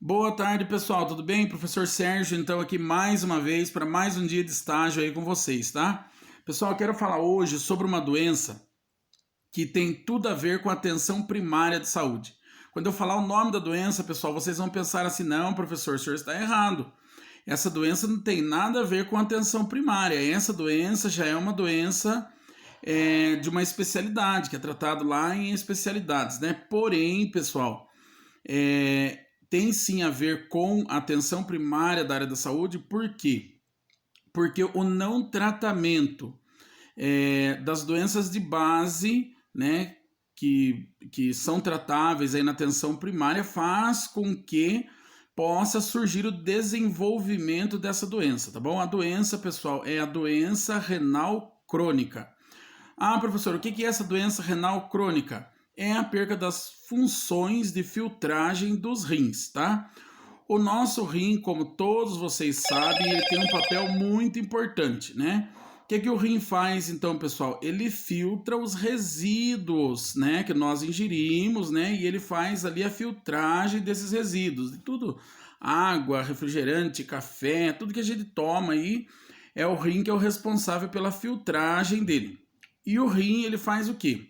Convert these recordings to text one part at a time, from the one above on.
Boa tarde, pessoal. Tudo bem? Professor Sérgio, então, aqui mais uma vez para mais um dia de estágio aí com vocês, tá? Pessoal, eu quero falar hoje sobre uma doença que tem tudo a ver com a atenção primária de saúde. Quando eu falar o nome da doença, pessoal, vocês vão pensar assim: não, professor, o senhor está errado. Essa doença não tem nada a ver com a atenção primária. Essa doença já é uma doença de uma especialidade, que é tratado lá em especialidades, né? Porém, pessoal, tem sim a ver com a atenção primária da área da saúde, por quê? Porque o não tratamento das doenças de base, né, que são tratáveis aí na atenção primária, faz com que possa surgir o desenvolvimento dessa doença, tá bom? A doença, pessoal, é a doença renal crônica. Ah, professor, o que é essa doença renal crônica? É a perca das funções de filtragem dos rins, tá? O nosso rim, como todos vocês sabem, ele tem um papel muito importante, né? O que o rim faz, então, pessoal? Ele filtra os resíduos, né, que nós ingerimos, né? E ele faz ali a filtragem desses resíduos, de tudo, água, refrigerante, café, tudo que a gente toma aí, é o rim que é o responsável pela filtragem dele. E o rim, ele faz o quê?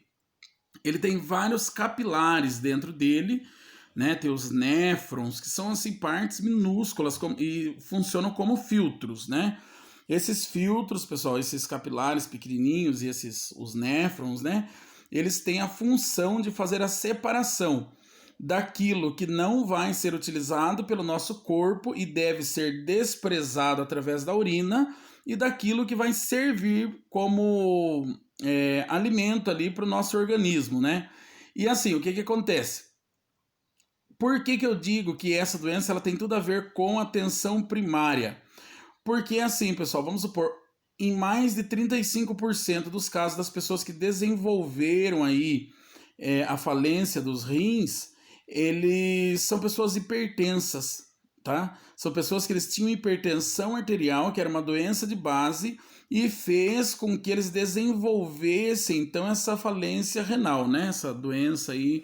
Ele tem vários capilares dentro dele, né? Tem os néfrons, que são assim partes minúsculas e funcionam como filtros, né? Esses filtros, pessoal, esses capilares pequenininhos e os néfrons, né? Eles têm a função de fazer a separação daquilo que não vai ser utilizado pelo nosso corpo e deve ser desprezado através da urina e daquilo que vai servir como alimento ali para o nosso organismo, né? E assim, o que acontece? Por que eu digo que essa doença ela tem tudo a ver com a atenção primária? Porque assim, pessoal, vamos supor, em mais de 35% dos casos das pessoas que desenvolveram aí a falência dos rins, eles são pessoas hipertensas, tá? São pessoas que eles tinham hipertensão arterial, que era uma doença de base, e fez com que eles desenvolvessem então essa falência renal, né? Essa doença aí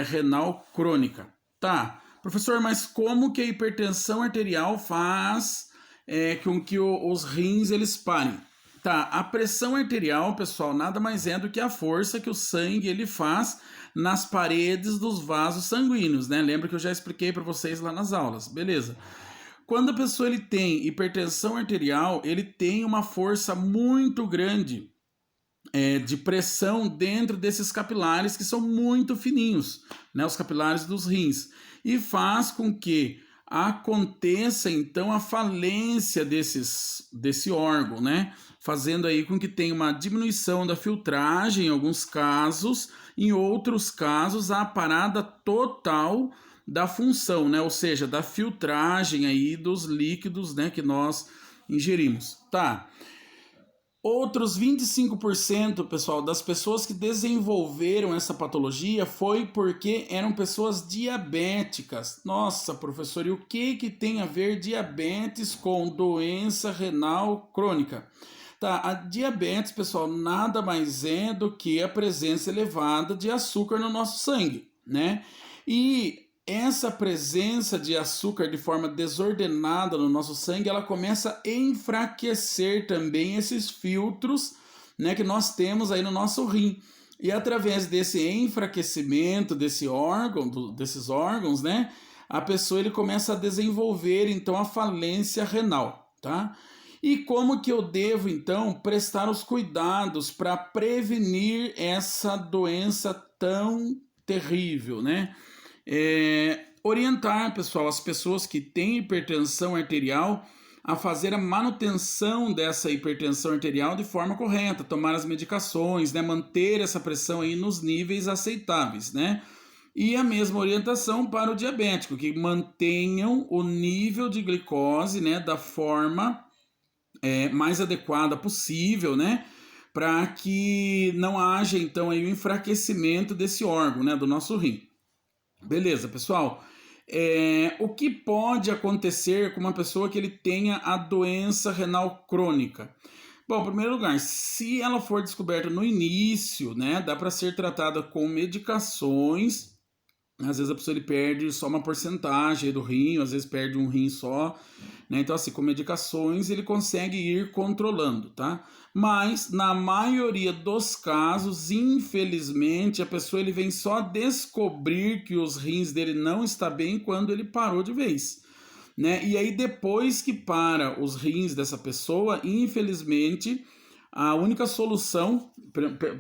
renal crônica. Tá, professor, mas como que a hipertensão arterial faz com que os rins eles parem? Tá, a pressão arterial, pessoal, nada mais é do que a força que o sangue ele faz nas paredes dos vasos sanguíneos, né? Lembra que eu já expliquei para vocês lá nas aulas, beleza? Quando a pessoa ele tem hipertensão arterial, ele tem uma força muito grande de pressão dentro desses capilares que são muito fininhos, né, os capilares dos rins, e faz com que aconteça então a falência desse órgão, né, fazendo aí com que tenha uma diminuição da filtragem em alguns casos, em outros casos a parada total da função, né, ou seja, da filtragem aí dos líquidos, né, que nós ingerimos, tá? Outros 25%, pessoal, das pessoas que desenvolveram essa patologia foi porque eram pessoas diabéticas. Nossa, professor, e o que tem a ver diabetes com doença renal crônica? Tá, a diabetes, pessoal, nada mais é do que a presença elevada de açúcar no nosso sangue, né? E essa presença de açúcar de forma desordenada no nosso sangue, ela começa a enfraquecer também esses filtros, né, que nós temos aí no nosso rim. E através desse enfraquecimento desse órgão, desses órgãos, né, a pessoa ele começa a desenvolver então a falência renal, tá? E como que eu devo então prestar os cuidados para prevenir essa doença tão terrível, né? Orientar, pessoal, as pessoas que têm hipertensão arterial a fazer a manutenção dessa hipertensão arterial de forma correta, tomar as medicações, né, manter essa pressão aí nos níveis aceitáveis, né? E a mesma orientação para o diabético, que mantenham o nível de glicose, né, da forma mais adequada possível, né? Para que não haja então aí o enfraquecimento desse órgão, né, do nosso rim. Beleza, pessoal. O que pode acontecer com uma pessoa que ele tenha a doença renal crônica? Bom, em primeiro lugar, se ela for descoberta no início, né, dá para ser tratada com medicações, Às vezes a pessoa ele perde só uma porcentagem do rim, às vezes perde um rim só, né? Então, assim, com medicações ele consegue ir controlando, tá? Mas, na maioria dos casos, infelizmente, a pessoa ele vem só descobrir que os rins dele não está bem quando ele parou de vez, né? E aí, depois que para os rins dessa pessoa, infelizmente, a única solução,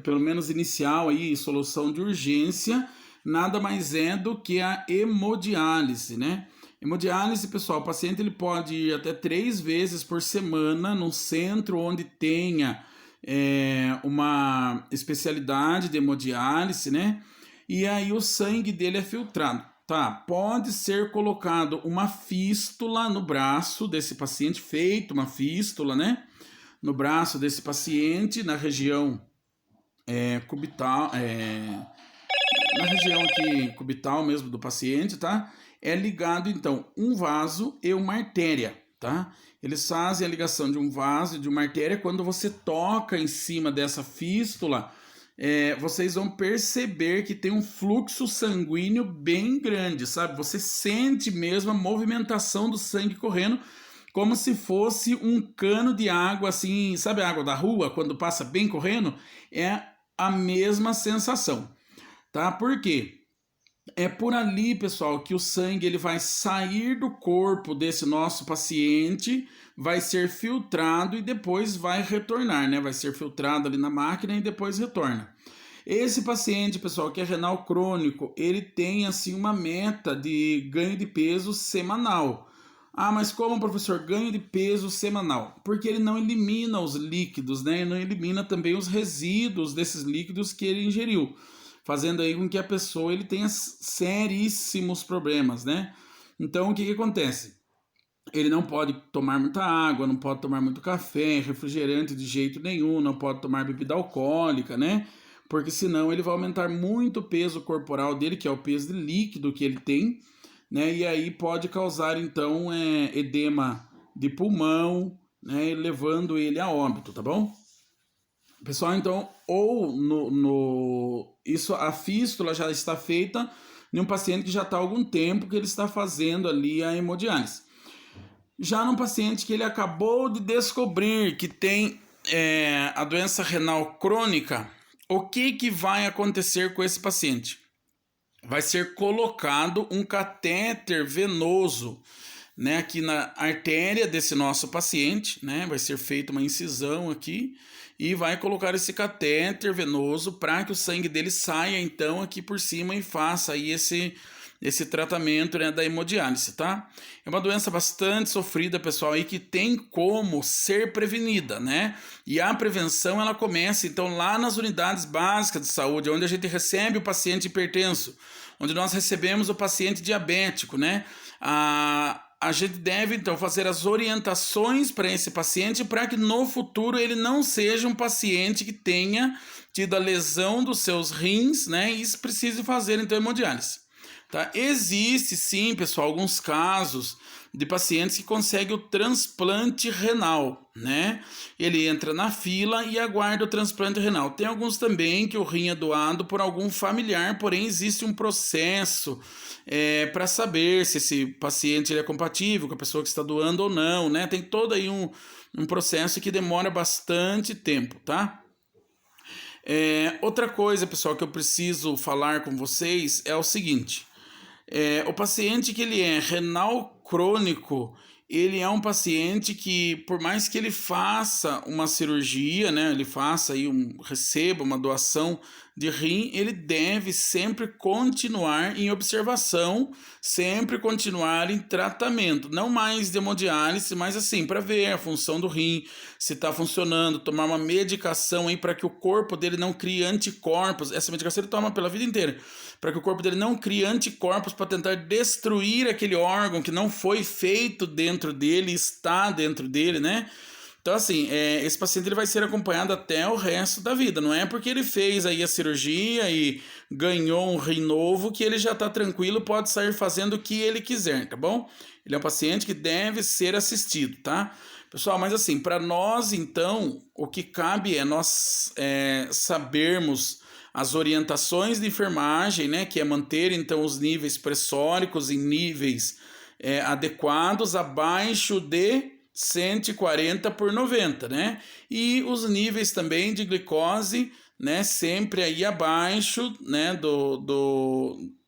pelo menos inicial aí, solução de urgência, nada mais é do que a hemodiálise, né? Hemodiálise, pessoal, o paciente ele pode ir até 3 vezes por semana no centro onde tenha uma especialidade de hemodiálise, né? E aí o sangue dele é filtrado. Tá, pode ser colocado uma fístula no braço desse paciente, feito uma fístula, né? No braço desse paciente, na região cubital, na região aqui cubital mesmo do paciente, tá? É ligado então um vaso e uma artéria, tá? Eles fazem a ligação de um vaso e de uma artéria. Quando você toca em cima dessa fístula, vocês vão perceber que tem um fluxo sanguíneo bem grande, sabe? Você sente mesmo a movimentação do sangue correndo, como se fosse um cano de água, assim, sabe a água da rua, quando passa bem correndo? É a mesma sensação, tá? Por quê? É por ali, pessoal, que o sangue ele vai sair do corpo desse nosso paciente, vai ser filtrado e depois vai retornar, né? Vai ser filtrado ali na máquina e depois retorna. Esse paciente, pessoal, que é renal crônico, ele tem assim uma meta de ganho de peso semanal. Ah, mas como, professor, ganho de peso semanal? Porque ele não elimina os líquidos, né? Ele não elimina também os resíduos desses líquidos que ele ingeriu, fazendo aí com que a pessoa ele tenha seríssimos problemas, né? Então, o que acontece? Ele não pode tomar muita água, não pode tomar muito café, refrigerante de jeito nenhum, não pode tomar bebida alcoólica, né? Porque senão ele vai aumentar muito o peso corporal dele, que é o peso de líquido que ele tem, né? E aí pode causar, então, edema de pulmão, né? Levando ele a óbito, tá bom? Pessoal, então, isso, a fístula já está feita em um paciente que já está há algum tempo que ele está fazendo ali a hemodiálise. Já num paciente que ele acabou de descobrir que tem a doença renal crônica, o que vai acontecer com esse paciente? Vai ser colocado um catéter venoso, né, aqui na artéria desse nosso paciente, né? Vai ser feita uma incisão aqui e vai colocar esse catéter venoso para que o sangue dele saia então aqui por cima e faça aí esse tratamento, né, da hemodiálise, tá? É uma doença bastante sofrida, pessoal, aí que tem como ser prevenida, né? E a prevenção ela começa então lá nas unidades básicas de saúde, onde a gente recebe o paciente hipertenso, onde nós recebemos o paciente diabético, né? A gente deve então fazer as orientações para esse paciente para que no futuro ele não seja um paciente que tenha tido a lesão dos seus rins, né? E precise fazer então hemodiálise. Tá? Existe sim, pessoal, alguns casos de pacientes que conseguem o transplante renal, né? Ele entra na fila e aguarda o transplante renal. Tem alguns também que o rim é doado por algum familiar, porém existe um processo para saber se esse paciente ele é compatível com a pessoa que está doando ou não, né? Tem todo aí um processo que demora bastante tempo, tá? Outra coisa, pessoal, que eu preciso falar com vocês é o seguinte. O paciente que ele é renal crônico, ele é um paciente que, por mais que ele faça uma cirurgia, né, ele faça aí receba uma doação de rim, ele deve sempre continuar em observação, sempre continuar em tratamento, não mais de hemodiálise, mas assim, para ver a função do rim, se está funcionando, tomar uma medicação aí para que o corpo dele não crie anticorpos. Essa medicação ele toma pela vida inteira, para que o corpo dele não crie anticorpos para tentar destruir aquele órgão que não foi feito dentro dele, está dentro dele, né? Então, assim, esse paciente ele vai ser acompanhado até o resto da vida. Não é porque ele fez aí a cirurgia e ganhou um rim novo que ele já está tranquilo, pode sair fazendo o que ele quiser, tá bom? Ele é um paciente que deve ser assistido, tá? Pessoal, mas assim, para nós, então, o que cabe é nós sabermos as orientações de enfermagem, né, que é manter então os níveis pressóricos em níveis adequados, abaixo de 140/90, né? E os níveis também de glicose, né, sempre aí abaixo, né,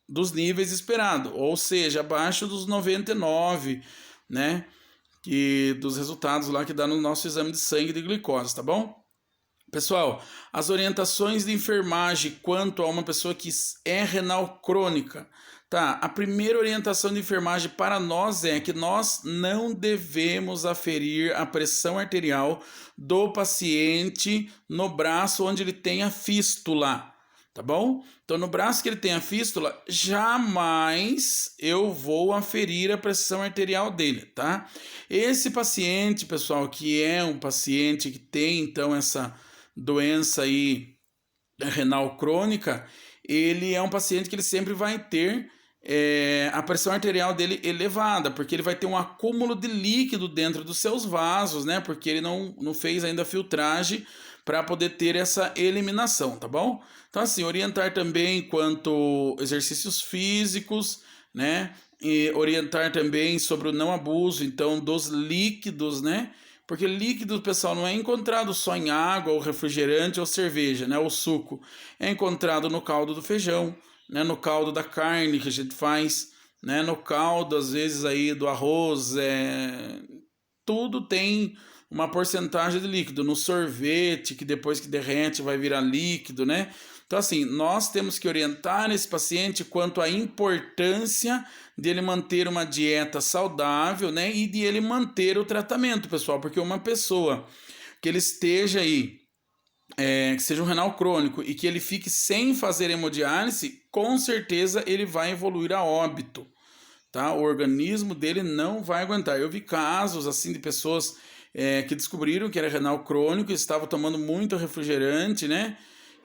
dos níveis esperados, ou seja, abaixo dos 99, né, dos resultados lá que dá no nosso exame de sangue de glicose, tá bom? Pessoal, as orientações de enfermagem quanto a uma pessoa que é renal crônica, tá? A primeira orientação de enfermagem para nós é que nós não devemos aferir a pressão arterial do paciente no braço onde ele tem a fístula, tá bom? Então, no braço que ele tem a fístula, jamais eu vou aferir a pressão arterial dele, tá? Esse paciente, pessoal, que é um paciente que tem, então, essa doença aí renal crônica, ele é um paciente que ele sempre vai ter a pressão arterial dele elevada, porque ele vai ter um acúmulo de líquido dentro dos seus vasos, né? Porque ele não fez ainda a filtragem para poder ter essa eliminação, tá bom? Então, assim, orientar também quanto exercícios físicos, né? E orientar também sobre o não abuso, então, dos líquidos, né? Porque líquido, pessoal, não é encontrado só em água, ou refrigerante, ou cerveja, né? Ou suco. É encontrado no caldo do feijão, né? No caldo da carne que a gente faz, né? No caldo, às vezes, aí do arroz. Tudo tem uma porcentagem de líquido. No sorvete, que depois que derrete vai virar líquido, né? Então, assim, nós temos que orientar esse paciente quanto à importância de ele manter uma dieta saudável, né? E de ele manter o tratamento, pessoal. Porque uma pessoa que ele esteja aí, que seja um renal crônico e que ele fique sem fazer hemodiálise, com certeza ele vai evoluir a óbito, tá? O organismo dele não vai aguentar. Eu vi casos assim de pessoas que descobriram que era renal crônico e estavam tomando muito refrigerante, né?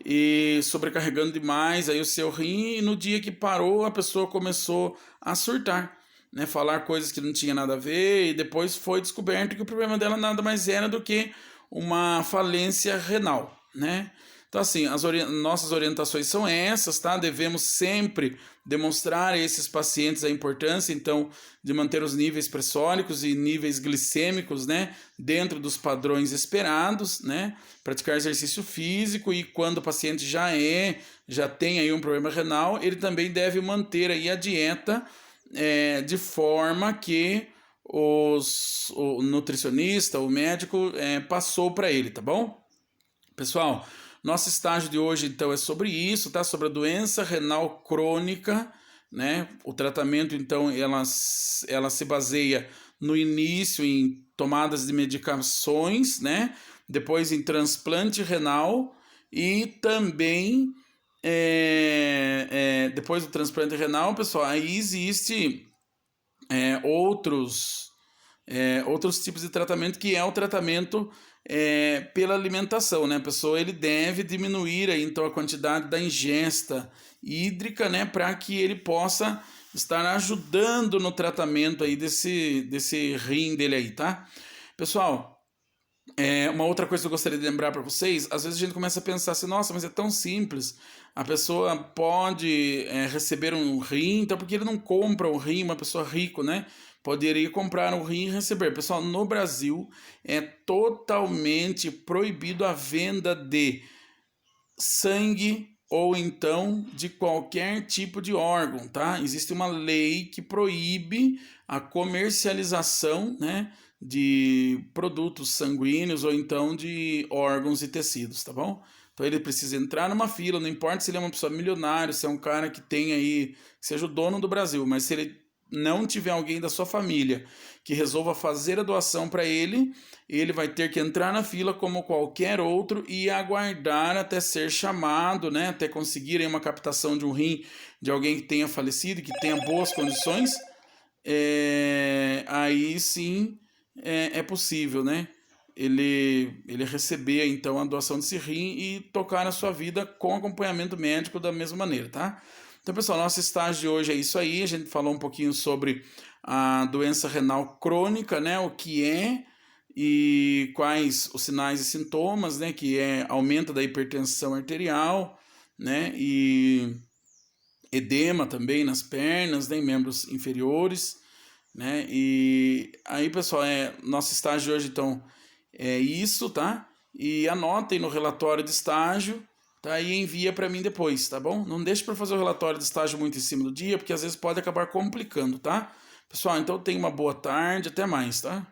E sobrecarregando demais aí o seu rim, e no dia que parou a pessoa começou a surtar, né? Falar coisas que não tinha nada a ver, e depois foi descoberto que o problema dela nada mais era do que uma falência renal, né? Então, assim, nossas orientações são essas, tá? Devemos sempre demonstrar a esses pacientes a importância, então, de manter os níveis pressóricos e níveis glicêmicos, né? Dentro dos padrões esperados, né? Praticar exercício físico, e quando o paciente já tem aí um problema renal, ele também deve manter aí a dieta de forma que o nutricionista, o médico, passou para ele, tá bom? Pessoal, nosso estágio de hoje, então, é sobre isso, tá? Sobre a doença renal crônica, né? O tratamento, então, ela se baseia no início em tomadas de medicações, né? Depois em transplante renal e também depois do transplante renal, pessoal, aí existe outros tipos de tratamento, que é o tratamento pela alimentação, né? A pessoa ele deve diminuir aí, então, a quantidade da ingesta hídrica, né? Para que ele possa estar ajudando no tratamento aí desse rim dele aí, tá? Pessoal, uma outra coisa que eu gostaria de lembrar para vocês, às vezes a gente começa a pensar assim, nossa, mas é tão simples, a pessoa pode receber um rim, então por que ele não compra um rim, uma pessoa rica, né? Poderia comprar um rim e receber. Pessoal, no Brasil é totalmente proibido a venda de sangue ou então de qualquer tipo de órgão, tá? Existe uma lei que proíbe a comercialização, né, de produtos sanguíneos ou então de órgãos e tecidos, tá bom? Então ele precisa entrar numa fila, não importa se ele é uma pessoa milionária, se é um cara que tem aí, que seja o dono do Brasil, mas se ele não tiver alguém da sua família que resolva fazer a doação para ele, ele vai ter que entrar na fila como qualquer outro e aguardar até ser chamado, né, até conseguir aí uma captação de um rim de alguém que tenha falecido, que tenha boas condições, aí sim é possível, né, ele receber então a doação desse rim e tocar a sua vida com acompanhamento médico da mesma maneira, tá? Então, pessoal, nosso estágio de hoje é isso aí. A gente falou um pouquinho sobre a doença renal crônica, né? O que é e quais os sinais e sintomas, né? Que é aumento da hipertensão arterial, né? E edema também nas pernas, né? Em membros inferiores, né? E aí, pessoal, nosso estágio hoje, então, é isso, tá? E anotem no relatório de estágio, tá? E envia para mim depois, tá bom? Não deixe para fazer o relatório de estágio muito em cima do dia, porque às vezes pode acabar complicando, tá? Pessoal, então tenha uma boa tarde, até mais, tá?